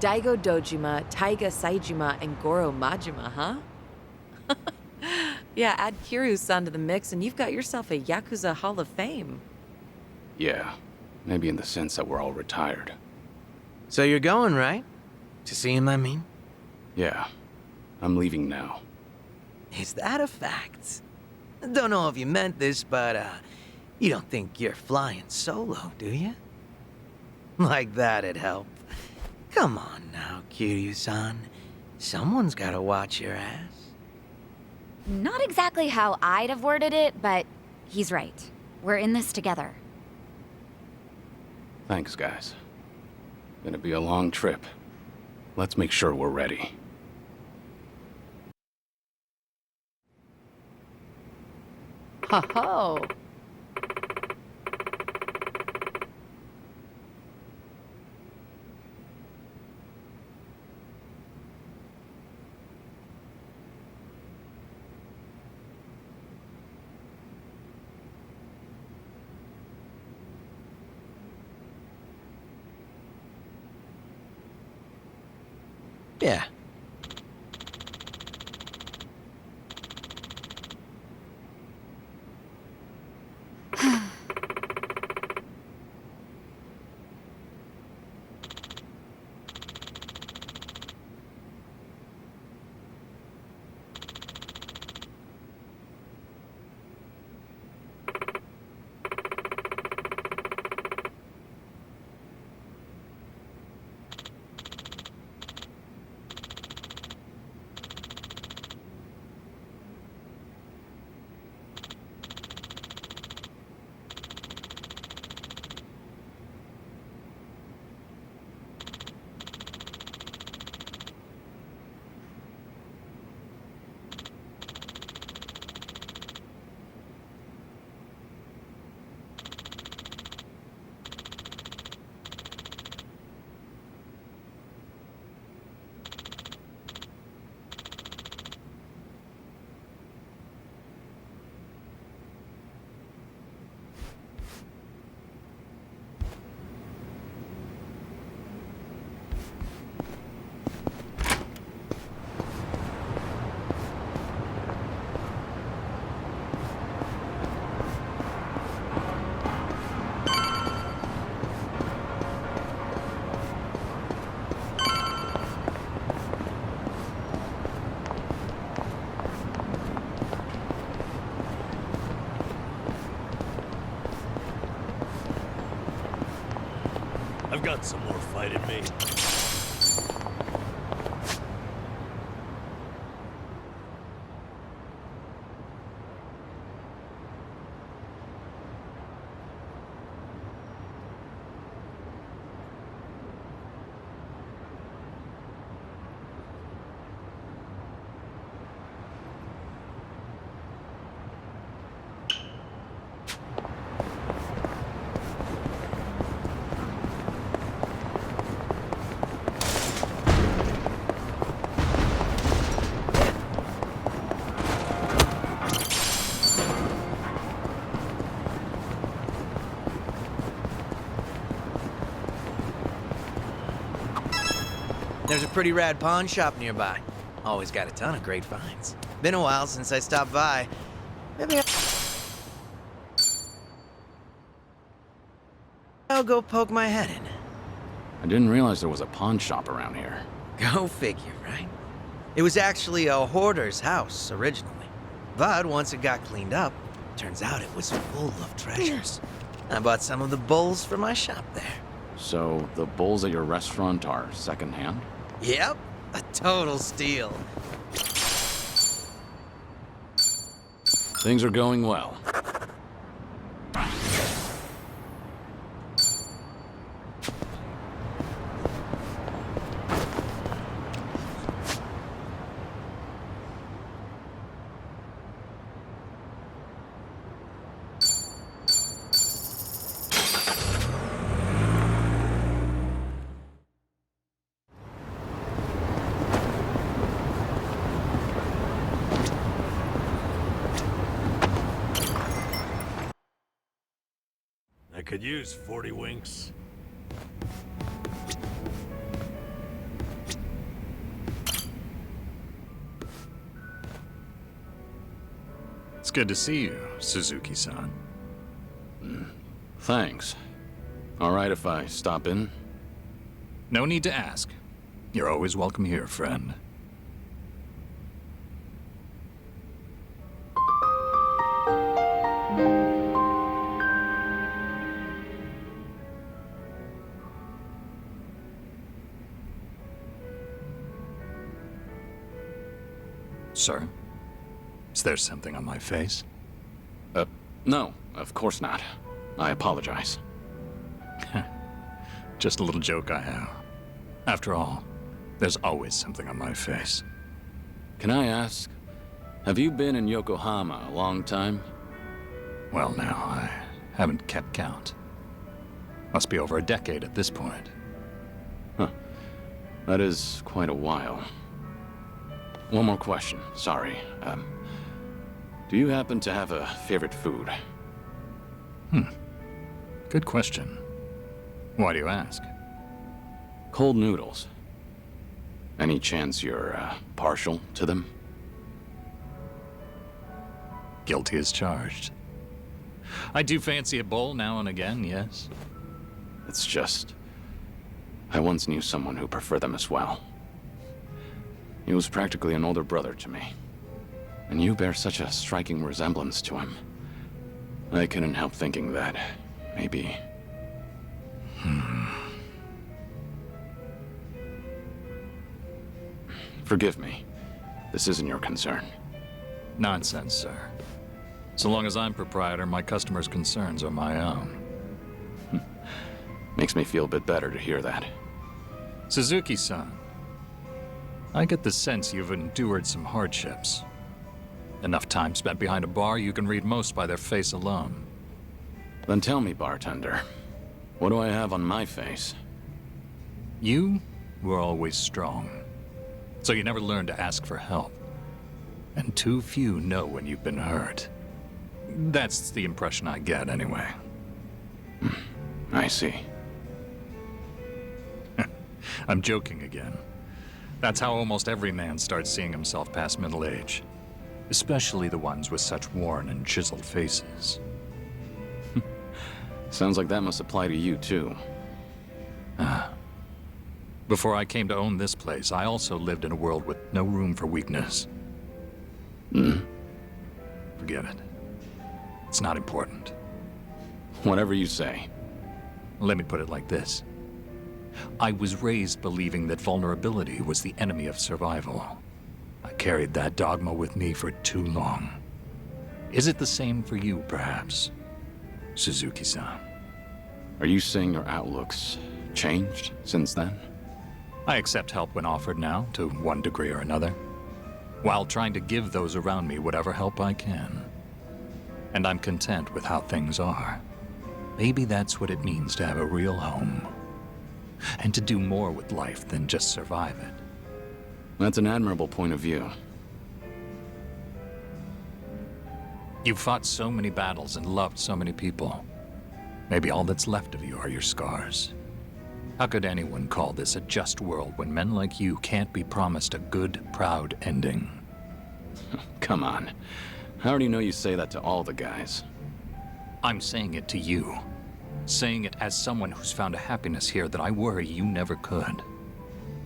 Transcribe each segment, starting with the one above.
Daigo Dojima, Taiga Saijima, and Goro Majima, huh? Yeah, add Kiryu's son to the mix and you've got yourself a Yakuza Hall of Fame. Yeah, maybe in the sense that we're all retired. So you're going, right? To see him, I mean? Yeah, I'm leaving now. Is that a fact? Don't know if you meant this, but, you don't think you're flying solo, do you? Like that'd help. Come on now, Kiryu-san. Someone's gotta watch your ass. Not exactly how I'd have worded it, but he's right. We're in this together. Thanks, guys. Gonna be a long trip. Let's make sure we're ready. Ho-ho! Yeah. I've got some more fight in me. There's a pretty rad pawn shop nearby. Always got a ton of great finds. Been a while since I stopped by. Maybe I'll go poke my head in. I didn't realize there was a pawn shop around here. Go figure, right? It was actually a hoarder's house originally. But once it got cleaned up, turns out it was full of treasures. I bought some of the bowls for my shop there. So, the bowls at your restaurant are secondhand? Yep, a total steal. Things are going well. I could use 40 winks. It's good to see you, Suzuki-san. Thanks. All right if I stop in? No need to ask. You're always welcome here, friend. Sir? Is there something on my face? No, of course not. I apologize. Just a little joke I have. After all, there's always something on my face. Can I ask, have you been in Yokohama a long time? Well, now, I haven't kept count. Must be over a decade at this point. That is quite a while. One more question, sorry. Do you happen to have a favorite food? Good question. Why do you ask? Cold noodles. Any chance you're, partial to them? Guilty as charged. I do fancy a bowl now and again, yes. It's just... I once knew someone who preferred them as well. He was practically an older brother to me. And you bear such a striking resemblance to him. I couldn't help thinking that, maybe... Forgive me. This isn't your concern. Nonsense, sir. So long as I'm proprietor, my customers' concerns are my own. Makes me feel a bit better to hear that. Suzuki-san, I get the sense you've endured some hardships. Enough time spent behind a bar, you can read most by their face alone. Then tell me, bartender, what do I have on my face? You were always strong, so you never learned to ask for help. And too few know when you've been hurt. That's the impression I get, anyway. I see. I'm joking again. That's how almost every man starts seeing himself past middle age. Especially the ones with such worn and chiseled faces. Sounds like that must apply to you, too. Before I came to own this place, I also lived in a world with no room for weakness. Forget it. It's not important. Whatever you say. Let me put it like this. I was raised believing that vulnerability was the enemy of survival. I carried that dogma with me for too long. Is it the same for you, perhaps, Suzuki-san? Are you saying your outlook's changed since then? I accept help when offered now, to one degree or another, while trying to give those around me whatever help I can. And I'm content with how things are. Maybe that's what it means to have a real home. And to do more with life than just survive it. That's an admirable point of view. You've fought so many battles and loved so many people. Maybe all that's left of you are your scars. How could anyone call this a just world when men like you can't be promised a good, proud ending? Come on. I already know you say that to all the guys. I'm saying it to you. Saying it as someone who's found a happiness here that I worry you never could.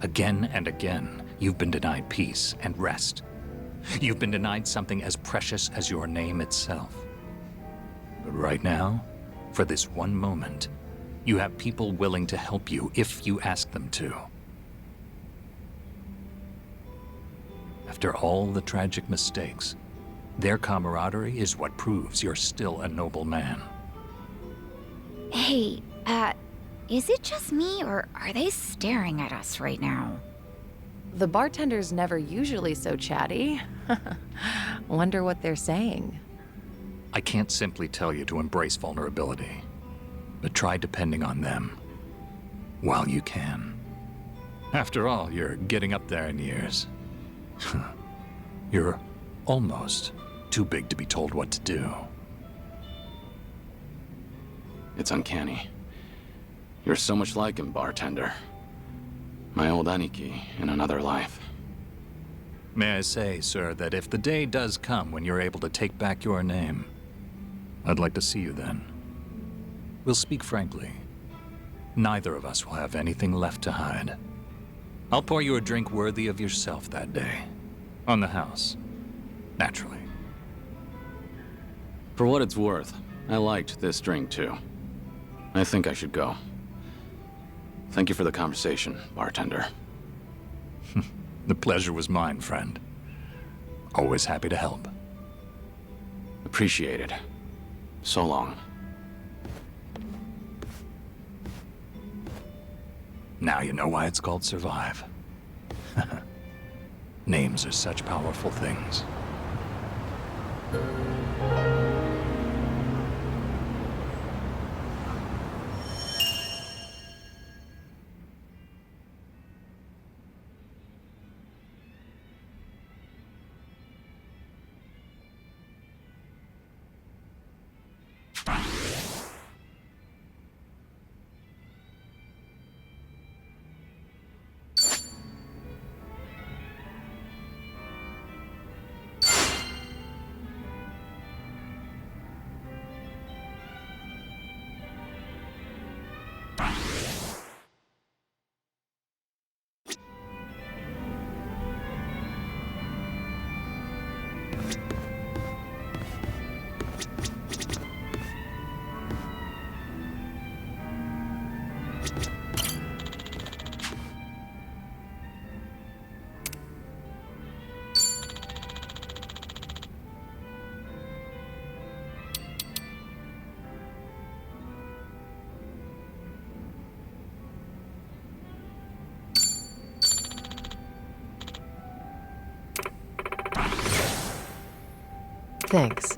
Again and again, you've been denied peace and rest. You've been denied something as precious as your name itself. But right now, for this one moment, you have people willing to help you if you ask them to. After all the tragic mistakes, their camaraderie is what proves you're still a noble man. Hey, is it just me, or are they staring at us right now? The bartender's never usually so chatty. Wonder what they're saying. I can't simply tell you to embrace vulnerability, but try depending on them while you can. After all, you're getting up there in years. You're almost too big to be told what to do. It's uncanny. You're so much like him, bartender. My old Aniki in another life. May I say, sir, that if the day does come when you're able to take back your name, I'd like to see you then. We'll speak frankly. Neither of us will have anything left to hide. I'll pour you a drink worthy of yourself that day. On the house. Naturally. For what it's worth, I liked this drink too. I think I should go. Thank you for the conversation, bartender. The pleasure was mine, friend. Always happy to help. Appreciate it. So long. Now you know why it's called Survive. Names are such powerful things. Thanks.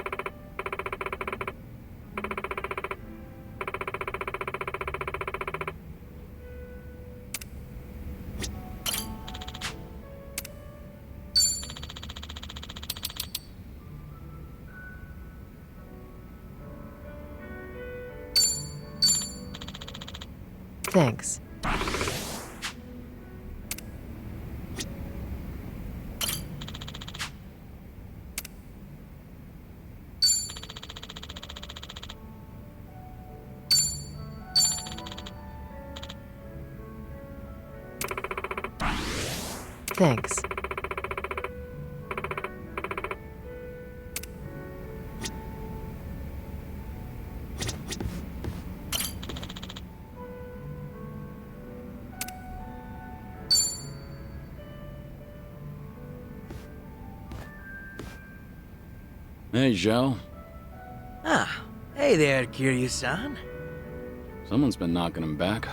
Thanks. Thanks. Hey, Joe. Ah, hey there, Kiryu-san. Someone's been knocking him back.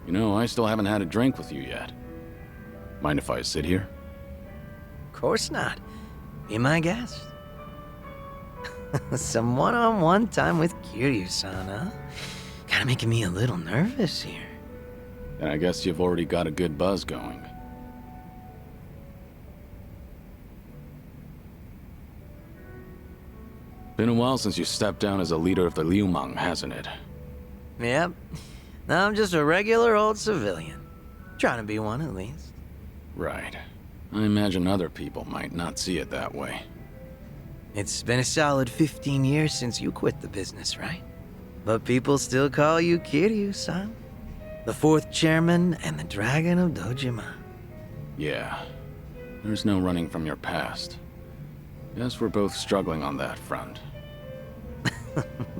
You know, I still haven't had a drink with you yet. Mind if I sit here? Of course not. Be my guest. Some one-on-one time with Kiryu-san, huh? Kinda making me a little nervous here. And I guess you've already got a good buzz going. Been a while since you stepped down as a leader of the Liumang, hasn't it? Yep. Now I'm just a regular old civilian. Trying to be one, at least. Right. I imagine other people might not see it that way. It's been a solid 15 years since you quit the business, right? But people still call you Kiryu-san. The fourth chairman and the Dragon of Dojima. Yeah. There's no running from your past. Guess we're both struggling on that front.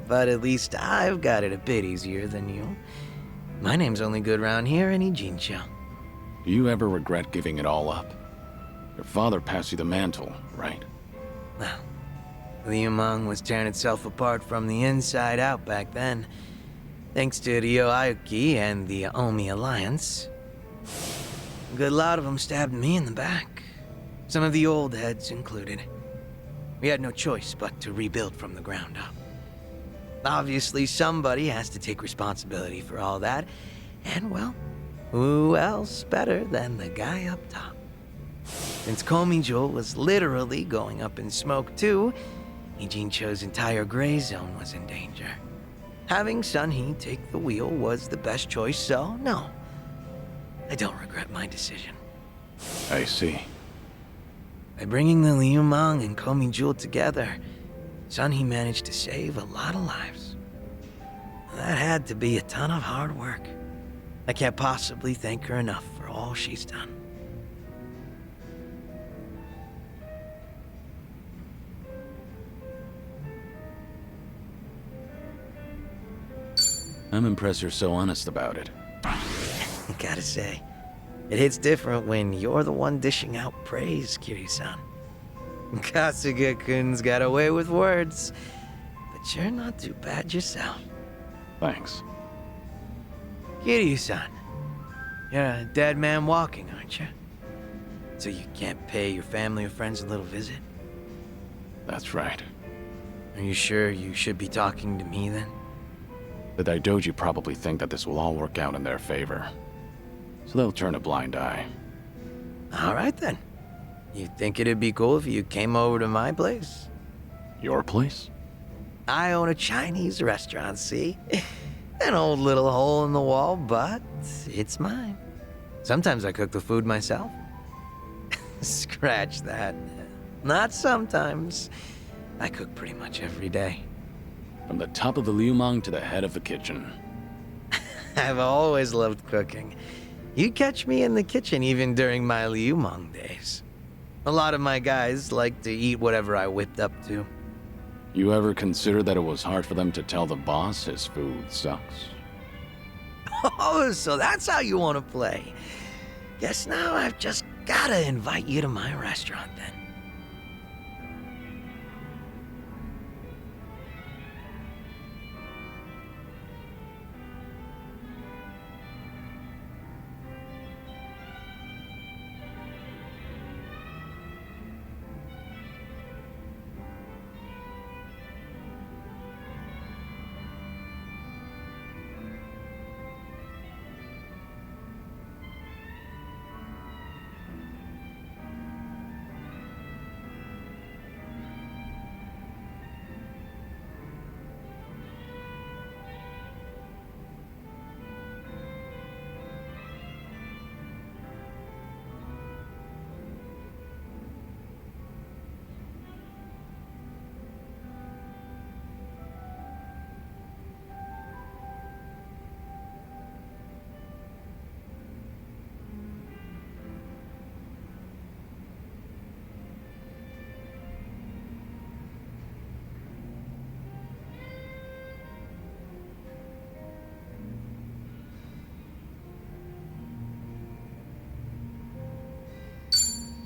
But at least I've got it a bit easier than you. My name's only good round here in Ijincho. Do you ever regret giving it all up? Your father passed you the mantle, right? Well, Liumang was tearing itself apart from the inside out back then. Thanks to Ryo Aoki and the Omi Alliance. A good lot of them stabbed me in the back. Some of the old heads included. We had no choice but to rebuild from the ground up. Obviously, somebody has to take responsibility for all that. And, well, who else better than the guy up top? Since Komijo was literally going up in smoke too, Ijincho's entire gray zone was in danger. Having Sunhee take the wheel was the best choice, so no. I don't regret my decision. I see. By bringing the Liu Mang and Komi Jewel together, son, he managed to save a lot of lives. That had to be a ton of hard work. I can't possibly thank her enough for all she's done. I'm impressed you're so honest about it. Gotta say, it hits different when you're the one dishing out praise, Kiryu-san. Kasuga-kun's got away with words, but you're not too bad yourself. Thanks. Kiryu-san, you're a dead man walking, aren't you? So you can't pay your family or friends a little visit? That's right. Are you sure you should be talking to me then? The Daidoji probably think that this will all work out in their favor. So they'll turn a blind eye. All right then. You think it'd be cool if you came over to my place? Your place? I own a Chinese restaurant, see? An old little hole in the wall, but it's mine. Sometimes I cook the food myself. Scratch that. Not sometimes. I cook pretty much every day. From the top of the Liu Mang to the head of the kitchen. I've always loved cooking. You'd catch me in the kitchen even during my Liu Mang days. A lot of my guys like to eat whatever I whipped up to. You ever consider that it was hard for them to tell the boss his food sucks? Oh, so that's how you want to play. Guess now I've just gotta invite you to my restaurant then.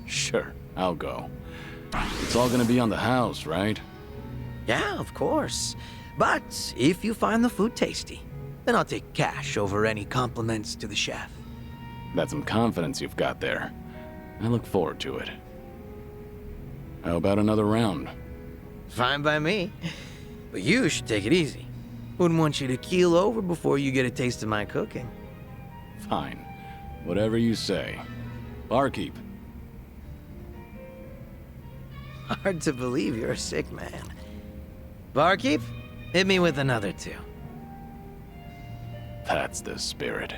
Sure, I'll go. It's all gonna be on the house, right? Yeah, of course. But if you find the food tasty, then I'll take cash over any compliments to the chef. That's some confidence you've got there. I look forward to it. How about another round? Fine by me. But you should take it easy. Wouldn't want you to keel over before you get a taste of my cooking. Fine. Whatever you say. Barkeep. Hard to believe you're a sick man. Barkeep, hit me with another two. That's the spirit.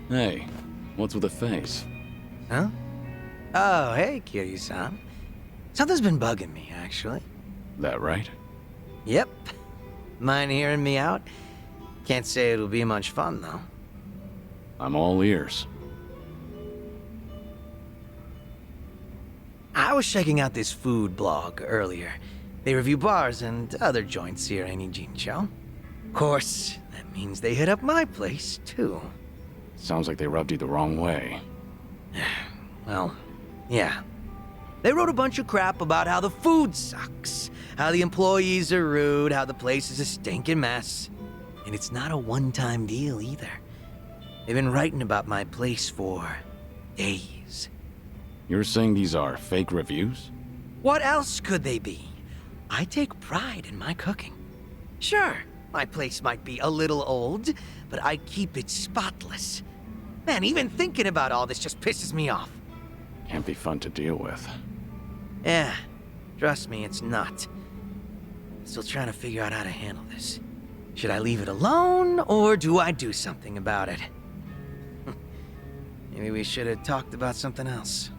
Hey, what's with the face? Huh? Oh, hey, Kiryu-san. Something's been bugging me, actually. That right? Yep. Mind hearing me out? Can't say it'll be much fun, though. I'm all ears. I was checking out this food blog earlier. They review bars and other joints here in Ijincho. Of course, that means they hit up my place, too. Sounds like they rubbed you the wrong way. Well, yeah. They wrote a bunch of crap about how the food sucks, how the employees are rude, how the place is a stinking mess. And it's not a one-time deal either. They've been writing about my place for days. You're saying these are fake reviews? What else could they be? I take pride in my cooking. Sure, my place might be a little old, but I keep it spotless. Man, even thinking about all this just pisses me off. Can't be fun to deal with. Yeah, trust me, it's not. Still trying to figure out how to handle this. Should I leave it alone, or do I do something about it? Maybe we should have talked about something else.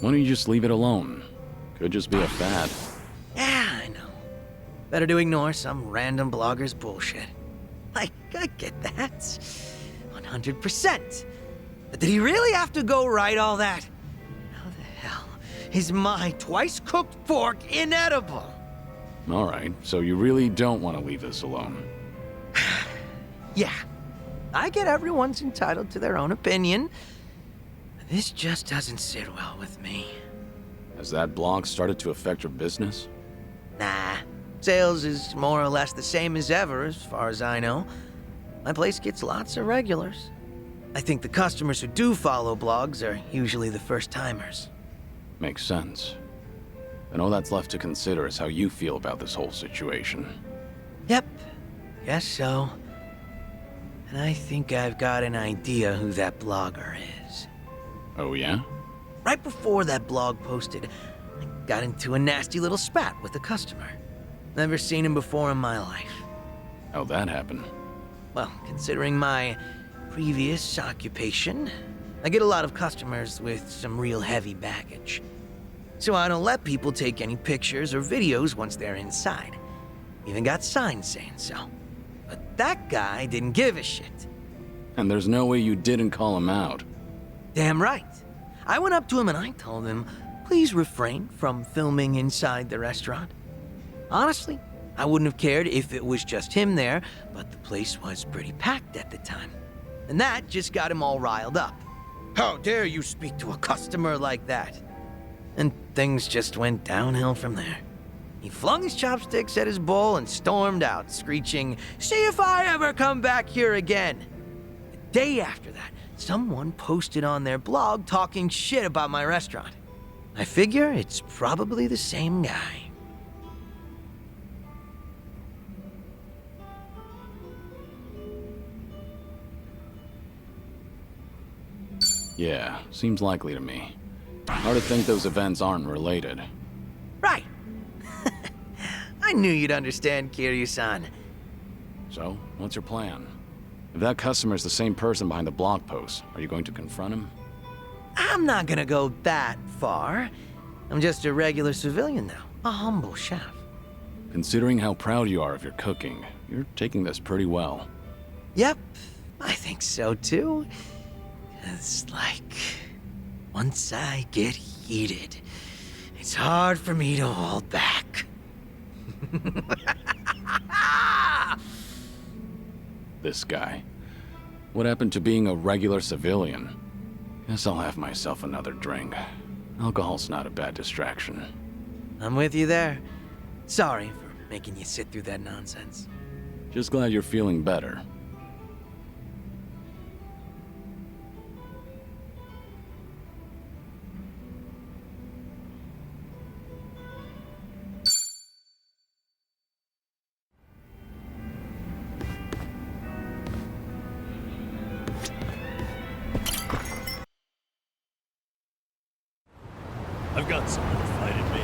Why don't you just leave it alone? Could just be a fad. Yeah, I know. Better to ignore some random blogger's bullshit. I get that. 100%. But did he really have to go write all that? How the hell is my twice-cooked fork inedible? All right, so you really don't want to leave this alone. Yeah, I get everyone's entitled to their own opinion. This just doesn't sit well with me. Has that blog started to affect your business? Nah, sales is more or less the same as ever, as far as I know. My place gets lots of regulars. I think the customers who do follow blogs are usually the first-timers. Makes sense. And all that's left to consider is how you feel about this whole situation. Yep, guess so. And I think I've got an idea who that blogger is. Oh yeah? Right before that blog posted, I got into a nasty little spat with a customer. Never seen him before in my life. How'd that happen? Well, considering my previous occupation, I get a lot of customers with some real heavy baggage. So I don't let people take any pictures or videos once they're inside. Even got signs saying so. But that guy didn't give a shit. And there's no way you didn't call him out. Damn right. I went up to him and I told him, please refrain from filming inside the restaurant. Honestly, I wouldn't have cared if it was just him there, but the place was pretty packed at the time. And that just got him all riled up. How dare you speak to a customer like that? And things just went downhill from there. He flung his chopsticks at his bowl and stormed out, screeching, "See if I ever come back here again!" The day after that, someone posted on their blog talking shit about my restaurant. I figure it's probably the same guy. Yeah, seems likely to me. Hard to think those events aren't related. Right. I knew you'd understand, Kiryu-san. So, what's your plan? If that customer's the same person behind the blog post, are you going to confront him? I'm not gonna go that far. I'm just a regular civilian now, a humble chef. Considering how proud you are of your cooking, you're taking this pretty well. Yep, I think so too. It's like, once I get heated, it's hard for me to hold back. This guy. What happened to being a regular civilian? Guess I'll have myself another drink. Alcohol's not a bad distraction. I'm with you there. Sorry for making you sit through that nonsense. Just glad you're feeling better. I've got some more fight in me.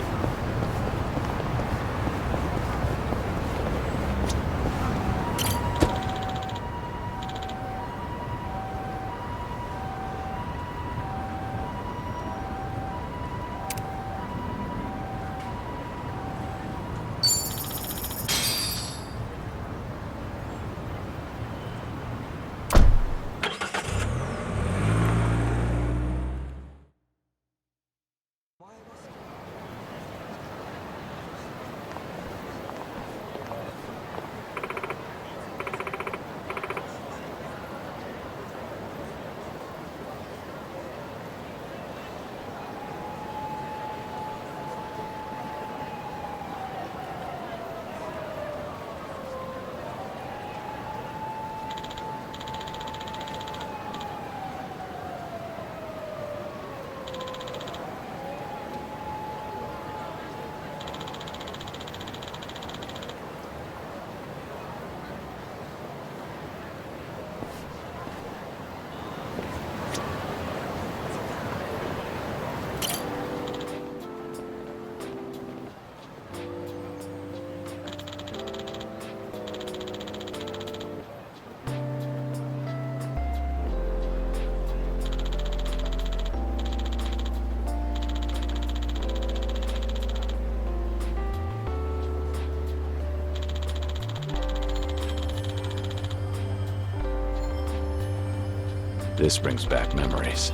This brings back memories.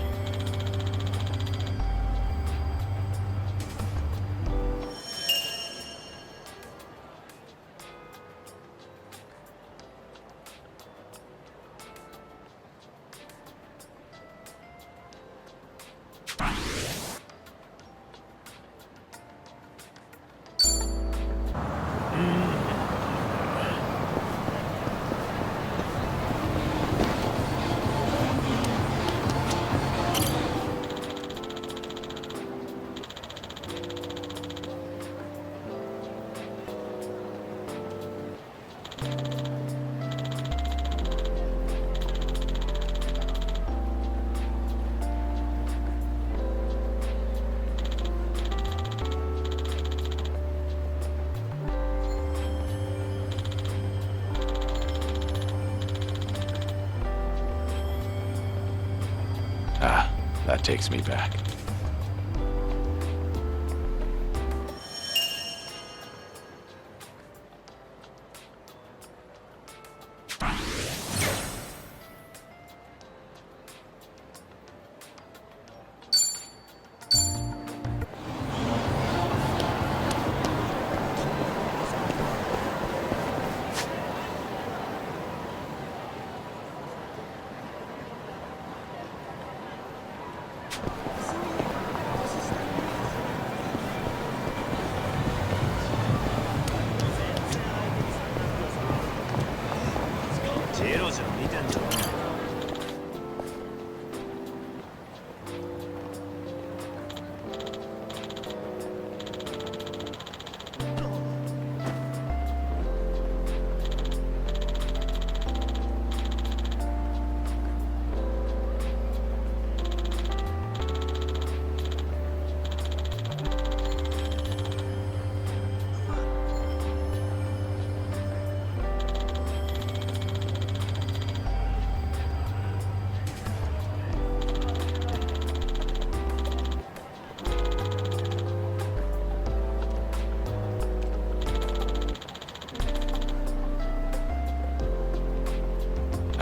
that takes me back.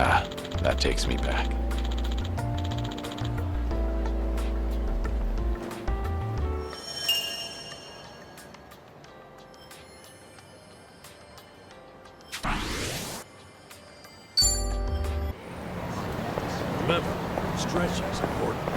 Ah, that takes me back. Remember, stretching is important.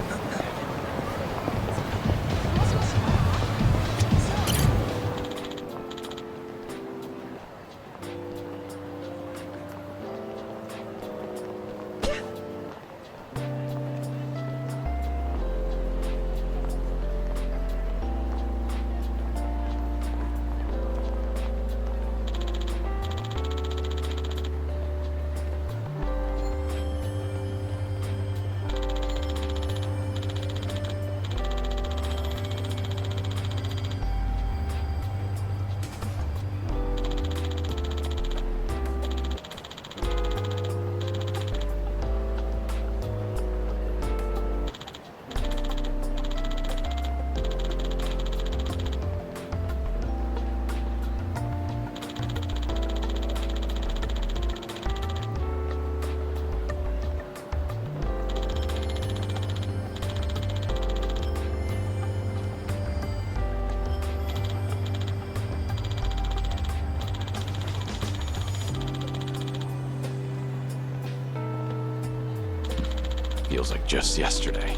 Feels like just yesterday.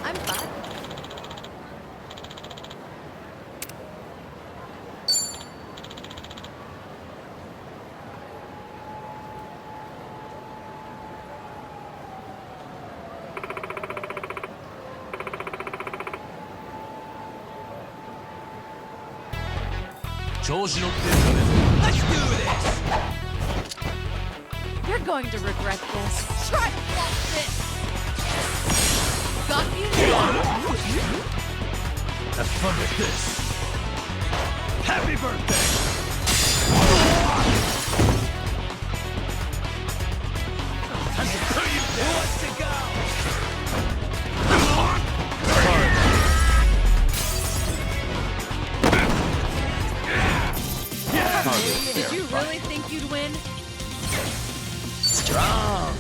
I'm fine. You're going to regret this. Try to block this. Got you now. Have fun with this. Happy birthday! Time to put you down. Who wants to go? Did you really think you'd win? Strong.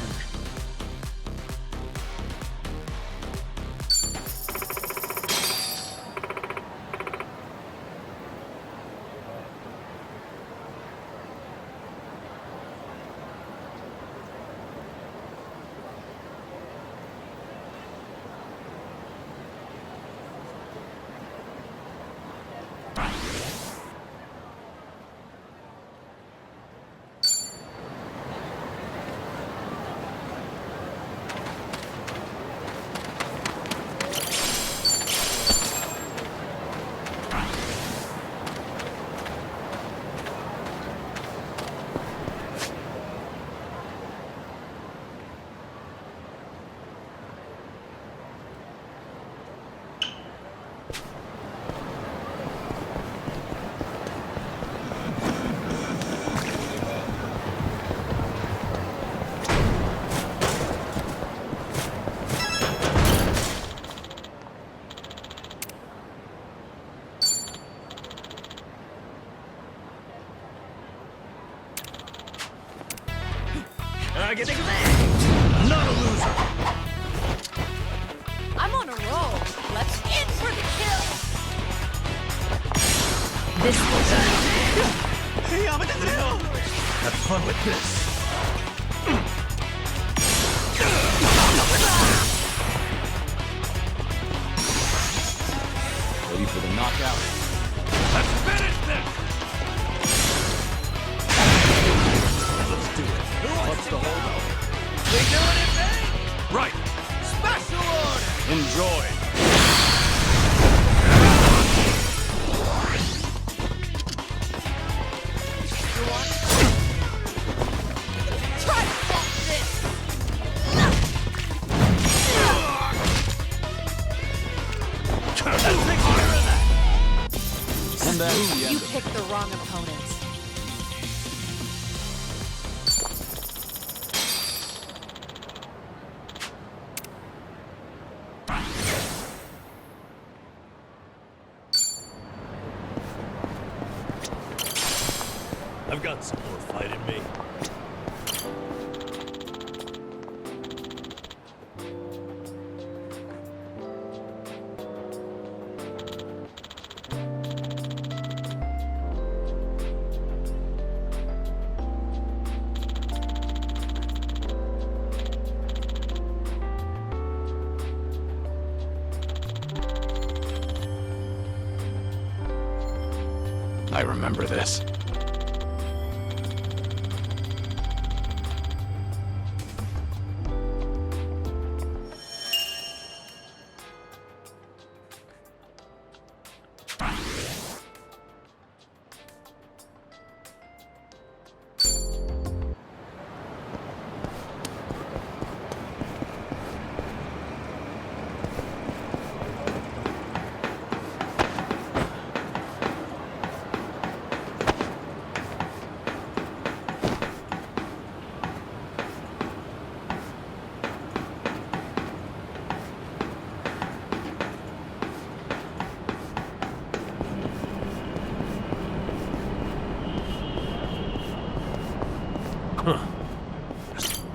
I get I'm not a loser. I'm on a roll. Let's in for the kill. This was Have fun with this. Ready for the knockout. Let's finish this! Let's do it. What's the holdup? We doing it big? Right. Special order. Enjoy. try to block this. That takes care of that. And that's the You end of it. picked the wrong opponents. I've got some more fight in me. I remember this.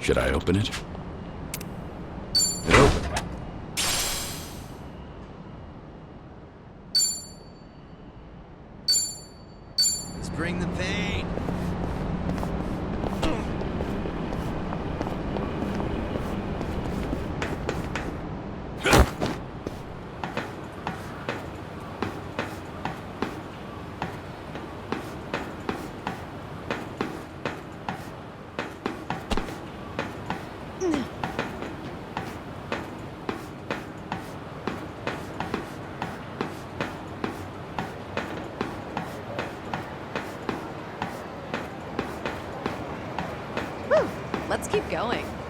Should I open it? It opened. Let's bring the pain. Let's keep going.